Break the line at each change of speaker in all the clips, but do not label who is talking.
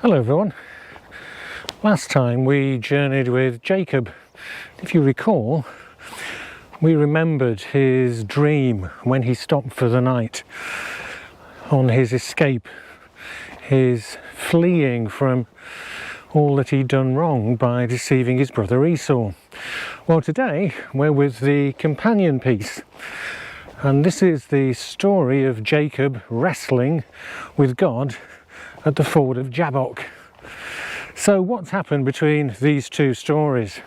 Hello everyone. Last time we journeyed with Jacob. If you recall, we remembered his dream when he stopped for the night, on his escape, his fleeing from all that he'd done wrong by deceiving his brother Esau. Well, today we're with the companion piece, and this is the story of Jacob wrestling with God at the ford of Jabbok. So what's happened between these two stories?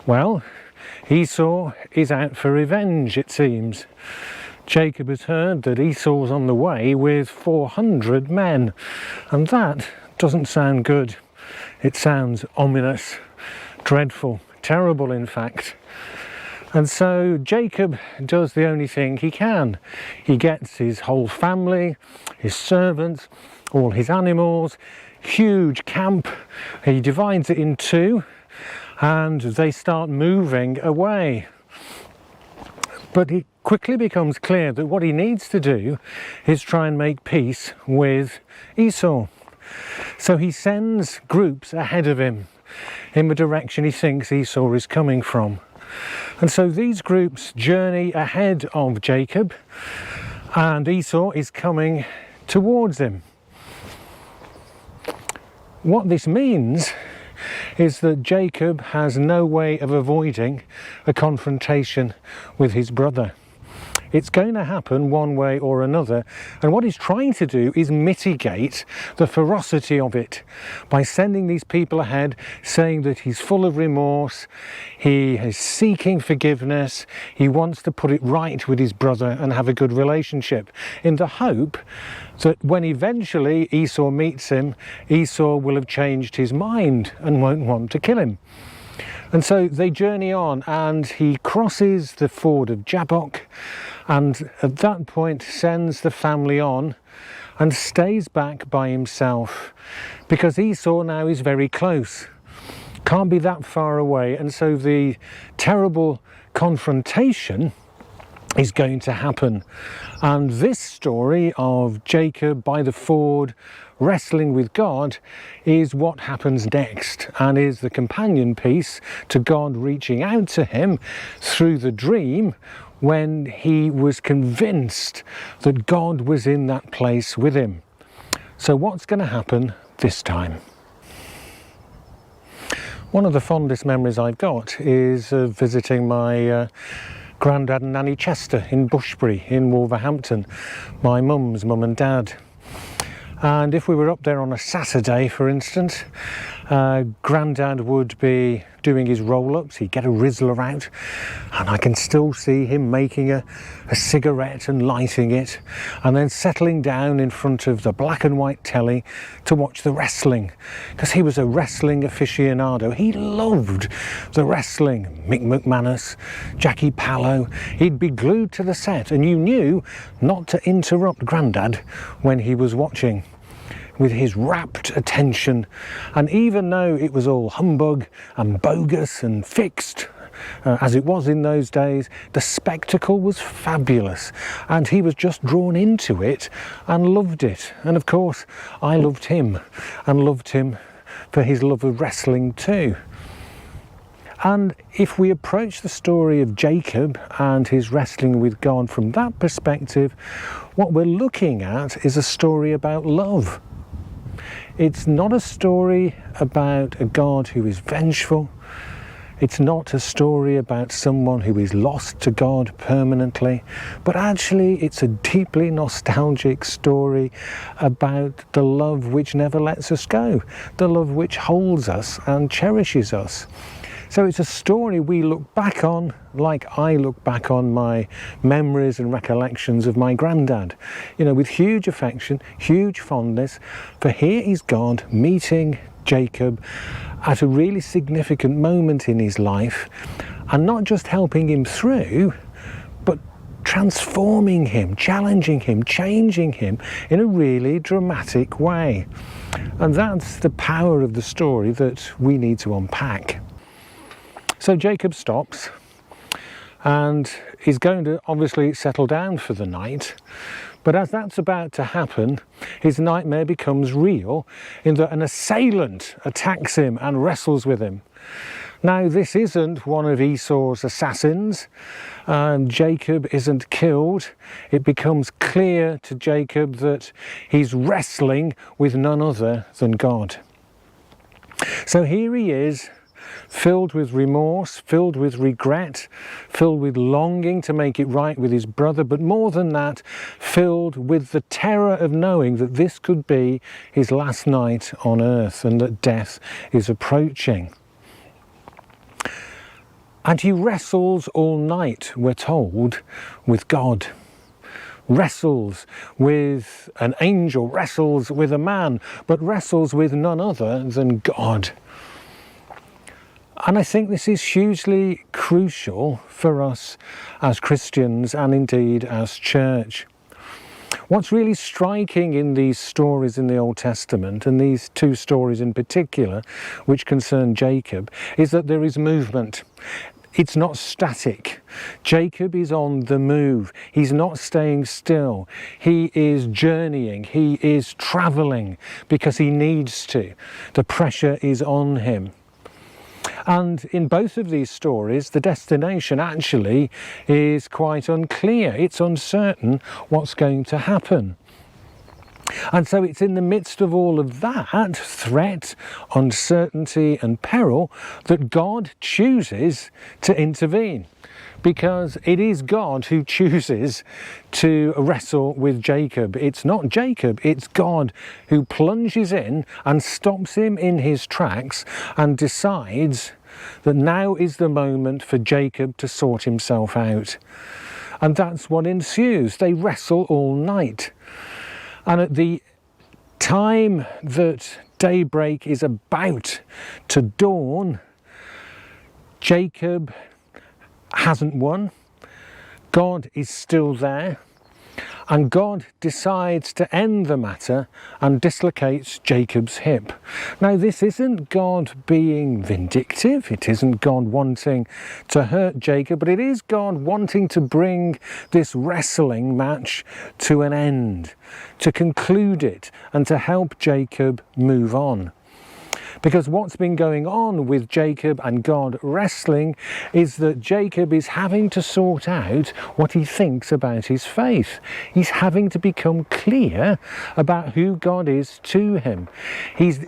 Well, Esau is out for revenge, it seems. Jacob has heard that Esau's on the way with 400 men, and that doesn't sound good. It sounds ominous, dreadful, terrible in fact. And so Jacob does the only thing he can. He gets his whole family, his servants, all his animals, huge camp. He divides it in two and they start moving away. But it quickly becomes clear that what he needs to do is try and make peace with Esau. So he sends groups ahead of him in the direction he thinks Esau is coming from. And so these groups journey ahead of Jacob, and Esau is coming towards him. What this means is that Jacob has no way of avoiding a confrontation with his brother. It's going to happen one way or another, and what he's trying to do is mitigate the ferocity of it by sending these people ahead, saying that he's full of remorse, he is seeking forgiveness, he wants to put it right with his brother and have a good relationship, in the hope that when eventually Esau meets him, Esau will have changed his mind and won't want to kill him. And so they journey on, and he crosses the ford of Jabbok, and at that point sends the family on and stays back by himself, because Esau now is very close, can't be that far away, and so the terrible confrontation is going to happen. And this story of Jacob by the ford wrestling with God is what happens next, and is the companion piece to God reaching out to him through the dream when he was convinced that God was in that place with him. So what's going to happen this time? One of the fondest memories I've got is of visiting my Grandad and Nanny Chester in Bushbury in Wolverhampton, my mum's mum and dad. And if we were up there on a Saturday, for instance, Grandad would be doing his roll-ups, he'd get a Rizzler out, and I can still see him making a cigarette and lighting it, and then settling down in front of the black and white telly to watch the wrestling, because he was a wrestling aficionado. He loved the wrestling. Mick McManus, Jackie Pallow, he'd be glued to the set, and you knew not to interrupt Grandad when he was watching, with his rapt attention. And even though it was all humbug and bogus and fixed, as it was in those days, the spectacle was fabulous, and he was just drawn into it and loved it. And of course I loved him, and loved him for his love of wrestling too. And if we approach the story of Jacob and his wrestling with God from that perspective, what we're looking at is a story about love. It's not a story about a God who is vengeful. It's not a story about someone who is lost to God permanently, but actually it's a deeply nostalgic story about the love which never lets us go, the love which holds us and cherishes us. So it's a story we look back on like I look back on my memories and recollections of my granddad, you know, with huge affection, huge fondness, for here is God meeting Jacob at a really significant moment in his life, and not just helping him through, but transforming him, challenging him, changing him in a really dramatic way. And that's the power of the story that we need to unpack. So Jacob stops, and he's going to obviously settle down for the night, But as that's about to happen, his nightmare becomes real in that an assailant attacks him and wrestles with him. Now, this isn't one of Esau's assassins. Jacob isn't killed. It becomes clear to Jacob that he's wrestling with none other than God. So here he is, filled with remorse, filled with regret, filled with longing to make it right with his brother, but more than that, filled with the terror of knowing that this could be his last night on earth and that death is approaching. And he wrestles all night, we're told, with God. Wrestles with an angel, wrestles with a man, but wrestles with none other than God. And I think this is hugely crucial for us as Christians and indeed as church. What's really striking in these stories in the Old Testament, and these two stories in particular, which concern Jacob, is that there is movement. It's not static. Jacob is on the move. He's not staying still. He is journeying. He is travelling because he needs to. The pressure is on him. And in both of these stories, the destination actually is quite unclear. It's uncertain what's going to happen. And so it's in the midst of all of that threat, uncertainty and peril that God chooses to intervene, because it is God who chooses to wrestle with Jacob. It's not Jacob, it's God who plunges in and stops him in his tracks and decides that now is the moment for Jacob to sort himself out. And that's what ensues. They wrestle all night. And at the time that daybreak is about to dawn, Jacob hasn't won. God is still there. And God decides to end the matter and dislocates Jacob's hip. Now, this isn't God being vindictive. It isn't God wanting to hurt Jacob, but it is God wanting to bring this wrestling match to an end, to conclude it, and to help Jacob move on. Because what's been going on with Jacob and God wrestling is that Jacob is having to sort out what he thinks about his faith. He's having to become clear about who God is to him. He's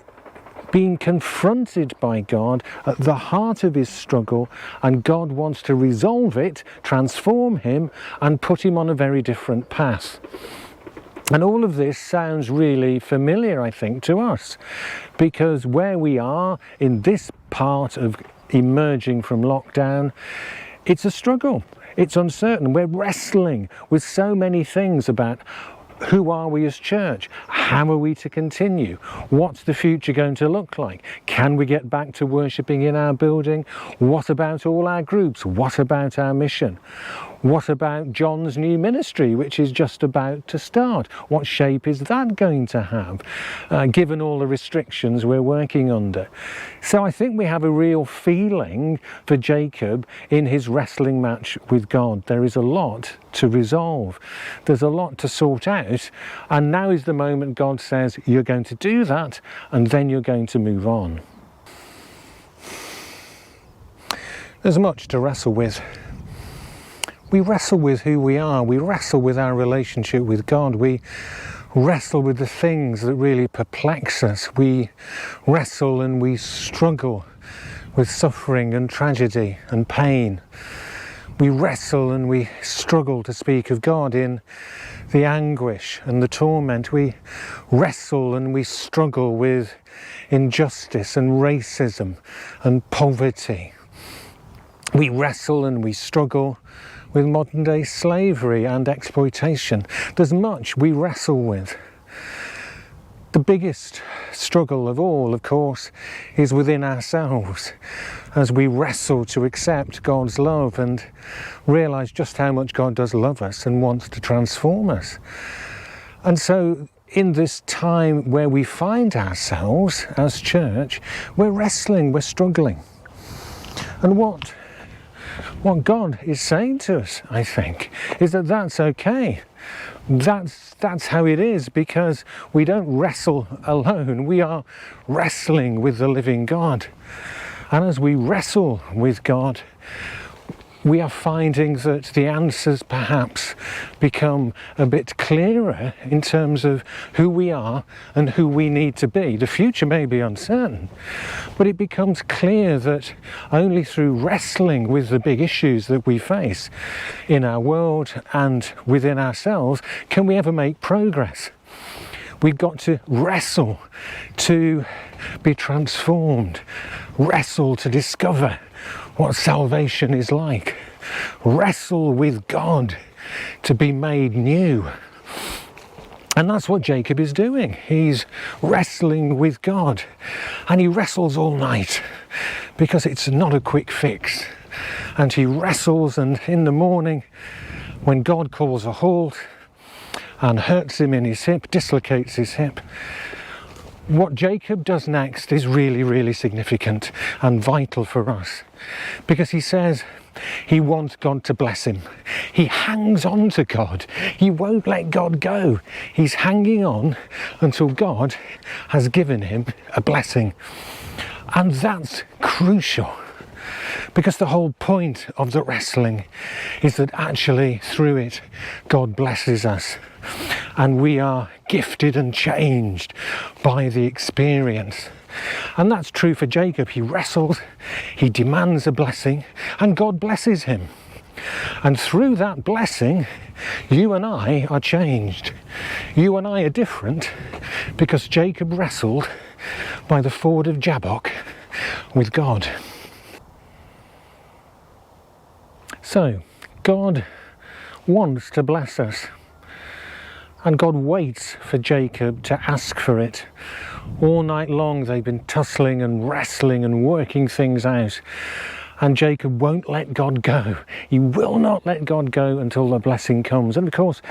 being confronted by God at the heart of his struggle, and God wants to resolve it, transform him, and put him on a very different path. And all of this sounds really familiar, I think, to us, because where we are in this part of emerging from lockdown, it's a struggle. It's uncertain. We're wrestling with so many things about who are we as church? How are we to continue? What's the future going to look like? Can we get back to worshipping in our building? What about all our groups? What about our mission? What about John's new ministry, which is just about to start? What shape is that going to have, given all the restrictions we're working under? So I think we have a real feeling for Jacob in his wrestling match with God. There is a lot to resolve. There's a lot to sort out. And now is the moment God says, you're going to do that, and then you're going to move on. There's much to wrestle with. We wrestle with who we are. We wrestle with our relationship with God. We wrestle with the things that really perplex us. We wrestle and we struggle with suffering and tragedy and pain. We wrestle and we struggle to speak of God in the anguish and the torment. We wrestle and we struggle with injustice and racism and poverty. We wrestle and we struggle with modern day slavery and exploitation. There's much we wrestle with. The biggest struggle of all, of course, is within ourselves as we wrestle to accept God's love and realise just how much God does love us and wants to transform us. And so in this time where we find ourselves as church, we're wrestling, we're struggling. And what God is saying to us, I think, is that that's okay. That's how it is, because we don't wrestle alone. We are wrestling with the living God. And as we wrestle with God, we are finding that the answers perhaps become a bit clearer in terms of who we are and who we need to be. The future may be uncertain, but it becomes clear that only through wrestling with the big issues that we face in our world and within ourselves can we ever make progress. We've got to wrestle to be transformed, wrestle to discover what salvation is like, wrestle with God to be made new. And that's what Jacob is doing. He's wrestling with God, and he wrestles all night because it's not a quick fix. And he wrestles, and in the morning when God calls a halt and hurts him in his hip, dislocates his hip, what Jacob does next is really, really significant and vital for us, because he says he wants God to bless him. He hangs on to God. He won't let God go. He's hanging on until God has given him a blessing. And that's crucial, because the whole point of the wrestling is that actually through it God blesses us, and we are gifted and changed by the experience. And that's true for Jacob. He wrestles, he demands a blessing, and God blesses him. And through that blessing, you and I are changed. You and I are different because Jacob wrestled by the ford of Jabbok with God. So, God wants to bless us. And God waits for Jacob to ask for it. All night long they've been tussling and wrestling and working things out. And Jacob won't let God go. He will not let God go until the blessing comes. And of course,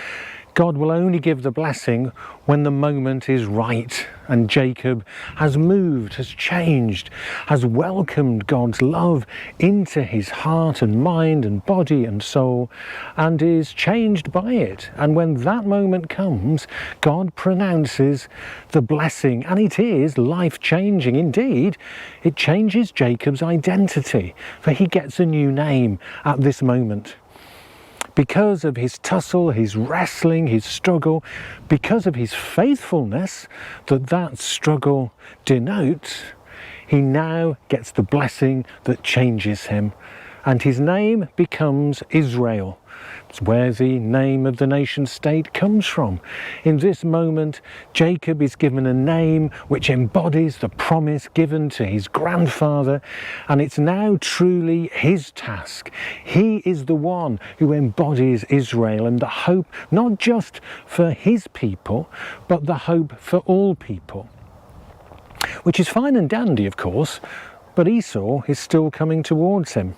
God will only give the blessing when the moment is right. And Jacob has moved, has changed, has welcomed God's love into his heart and mind and body and soul, and is changed by it. And when that moment comes, God pronounces the blessing, and it is life-changing. Indeed, it changes Jacob's identity, for he gets a new name at this moment. Because of his tussle, his wrestling, his struggle, because of his faithfulness that struggle denotes, he now gets the blessing that changes him. And his name becomes Israel. It's where the name of the nation state comes from. In this moment, Jacob is given a name which embodies the promise given to his grandfather, and it's now truly his task. He is the one who embodies Israel and the hope not just for his people, but the hope for all people. Which is fine and dandy, of course, but Esau is still coming towards him.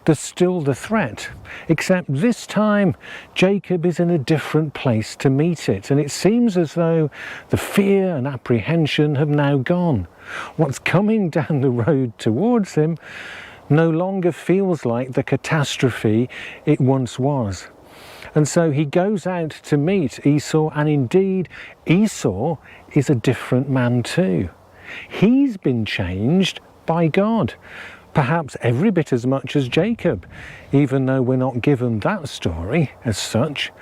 There's still the threat, except this time Jacob is in a different place to meet it, and it seems as though the fear and apprehension have now gone. What's coming down the road towards him no longer feels like the catastrophe it once was. And so he goes out to meet Esau, and indeed Esau is a different man too. He's been changed by God. Perhaps every bit as much as Jacob, even though we're not given that story as such.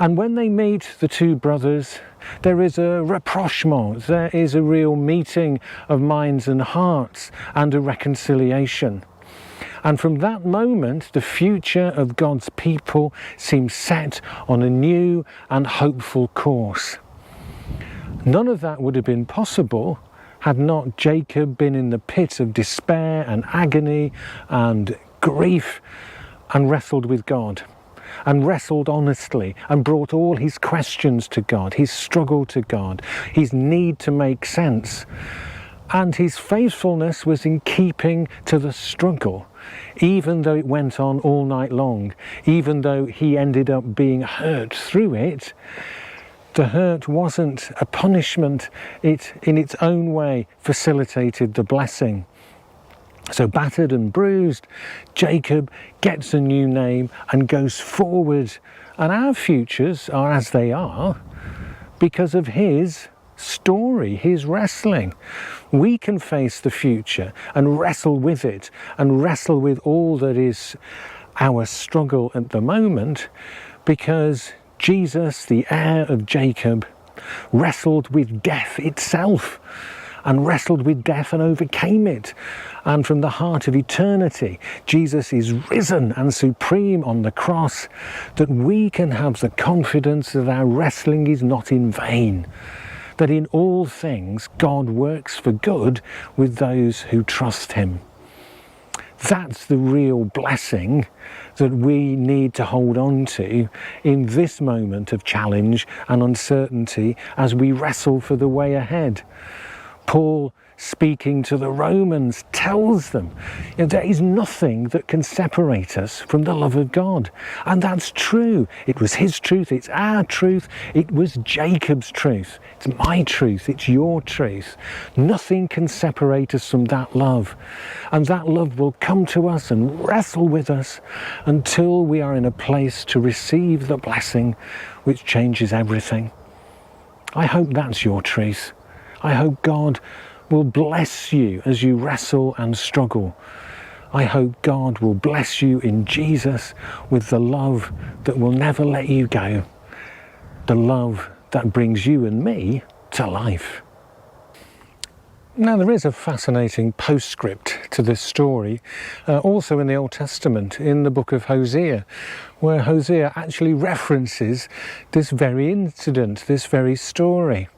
And when they meet, the two brothers, there is a rapprochement, there is a real meeting of minds and hearts and a reconciliation. And from that moment, the future of God's people seems set on a new and hopeful course. None of that would have been possible had not Jacob been in the pit of despair and agony and grief and wrestled with God, and wrestled honestly and brought all his questions to God, his struggle to God, his need to make sense. And his faithfulness was in keeping to the struggle, even though it went on all night long, even though he ended up being hurt through it. The hurt wasn't a punishment. It, in its own way, facilitated the blessing. So battered and bruised, Jacob gets a new name and goes forward. And our futures are as they are because of his story, his wrestling. We can face the future and wrestle with it and wrestle with all that is our struggle at the moment because Jesus, the heir of Jacob, wrestled with death itself and wrestled with death and overcame it. And from the heart of eternity, Jesus is risen and supreme on the cross, that we can have the confidence that our wrestling is not in vain, that in all things God works for good with those who trust him. That's the real blessing that we need to hold on to in this moment of challenge and uncertainty as we wrestle for the way ahead. Paul, speaking to the Romans, tells them there is nothing that can separate us from the love of God. And that's true. It was his truth, it's our truth, it was Jacob's truth, it's my truth, it's your truth. Nothing can separate us from that love. And that love will come to us and wrestle with us until we are in a place to receive the blessing which changes everything. I hope that's your truth. I hope God will bless you as you wrestle and struggle. I hope God will bless you in Jesus with the love that will never let you go, the love that brings you and me to life. Now, there is a fascinating postscript to this story, also in the Old Testament, in the book of Hosea, where Hosea actually references this very incident, this very story.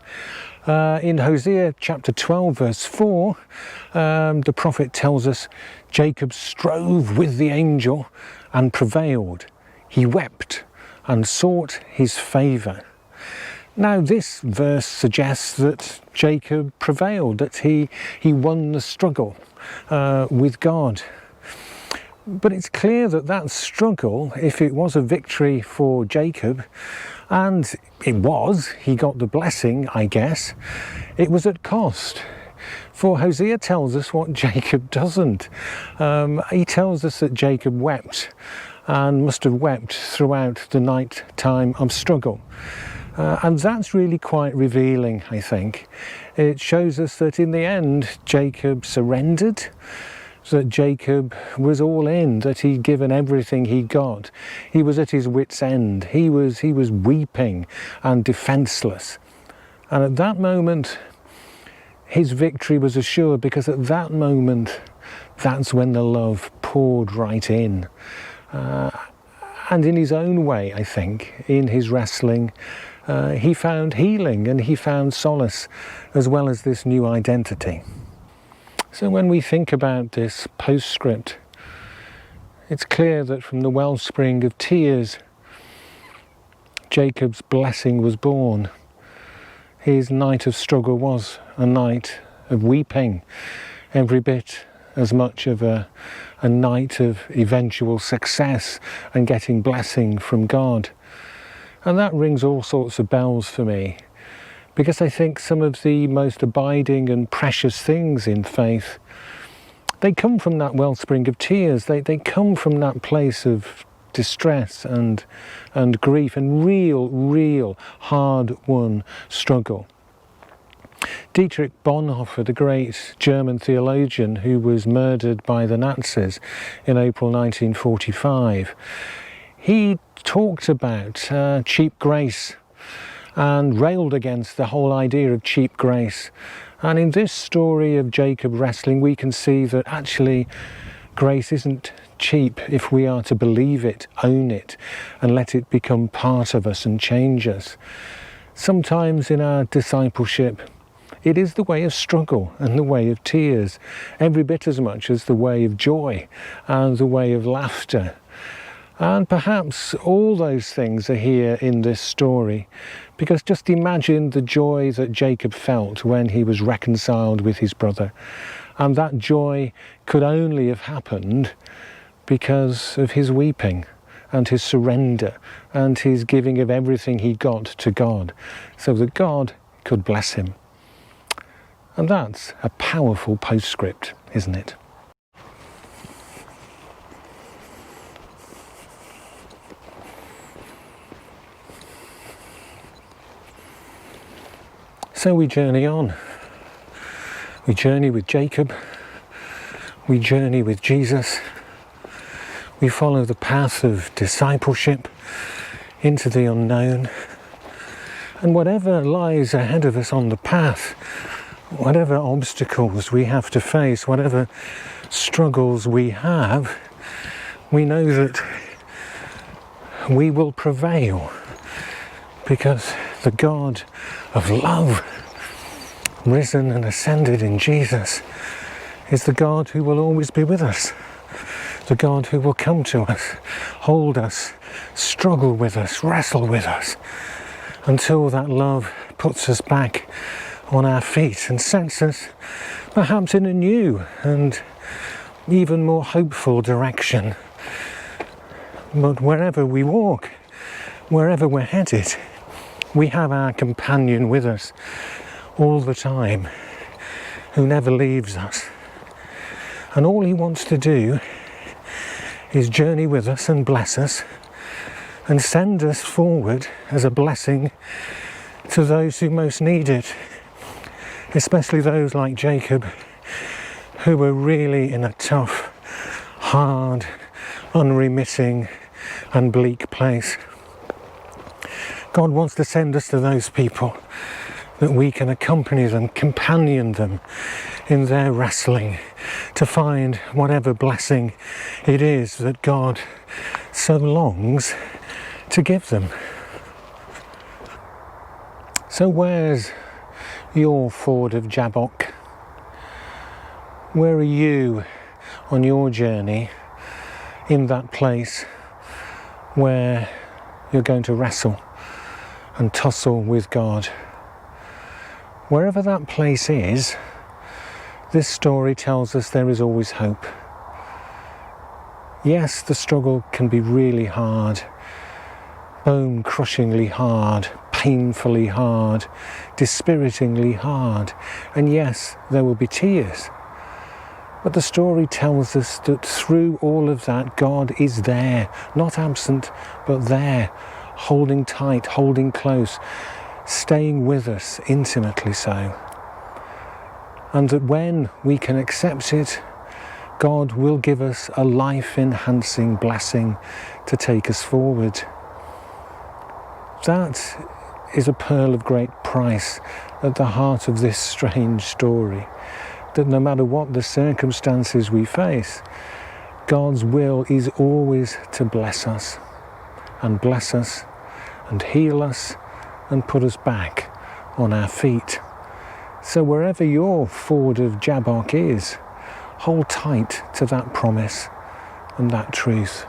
In Hosea chapter 12 verse 4, the prophet tells us, Jacob strove with the angel and prevailed. He wept and sought his favour. Now this verse suggests that Jacob prevailed, that he won the struggle with God. But it's clear that that struggle, if it was a victory for Jacob, and it was, he got the blessing, I guess, it was at cost. For Hosea tells us what Jacob doesn't. He tells us that Jacob wept, and must have wept throughout the night time of struggle. And that's really quite revealing, I think. It shows us that in the end, Jacob surrendered, that Jacob was all in, that he'd given everything he got. He was at his wit's end. He was weeping and defenseless. And at that moment, his victory was assured, because at that moment, that's when the love poured right in. And in his own way, I think, in his wrestling, he found healing and he found solace, as well as this new identity. So when we think about this postscript, it's clear that from the wellspring of tears, Jacob's blessing was born. His night of struggle was a night of weeping, every bit as much of a night of eventual success and getting blessing from God. And that rings all sorts of bells for me, because I think some of the most abiding and precious things in faith, they come from that wellspring of tears. They come from that place of distress and grief and real hard-won struggle. Dietrich Bonhoeffer, the great German theologian who was murdered by the Nazis in April 1945, he talked about cheap grace and railed against the whole idea of cheap grace. And in this story of Jacob wrestling, we can see that actually grace isn't cheap if we are to believe it, own it, and let it become part of us and change us. Sometimes in our discipleship, it is the way of struggle and the way of tears, every bit as much as the way of joy and the way of laughter. And perhaps all those things are here in this story, because just imagine the joy that Jacob felt when he was reconciled with his brother. And that joy could only have happened because of his weeping and his surrender and his giving of everything he got to God, so that God could bless him. And that's a powerful postscript, isn't it? So we journey on. We journey with Jacob. We journey with Jesus. We follow the path of discipleship into the unknown. And whatever lies ahead of us on the path, whatever obstacles we have to face, whatever struggles we have, we know that we will prevail, because the God of love, risen and ascended in Jesus, is the God who will always be with us, the God who will come to us, hold us, struggle with us, wrestle with us, until that love puts us back on our feet and sets us perhaps in a new and even more hopeful direction. But wherever we walk, wherever we're headed, we have our companion with us all the time, who never leaves us. And all he wants to do is journey with us and bless us and send us forward as a blessing to those who most need it, especially those like Jacob, who were really in a tough, hard, unremitting and bleak place. God wants to send us to those people, that we can accompany them, companion them in their wrestling to find whatever blessing it is that God so longs to give them. So where's your ford of Jabbok? Where are you on your journey, in that place where you're going to wrestle and tussle with God? Wherever that place is, this story tells us there is always hope. Yes, the struggle can be really hard, bone-crushingly hard, painfully hard, dispiritingly hard, and yes, there will be tears. But the story tells us that through all of that, God is there, not absent, but there, holding tight, holding close, staying with us intimately so. And that when we can accept it, God will give us a life-enhancing blessing to take us forward. That is a pearl of great price at the heart of this strange story. That no matter what the circumstances we face, God's will is always to bless us and heal us and put us back on our feet. So wherever your ford of Jabbok is, hold tight to that promise and that truth.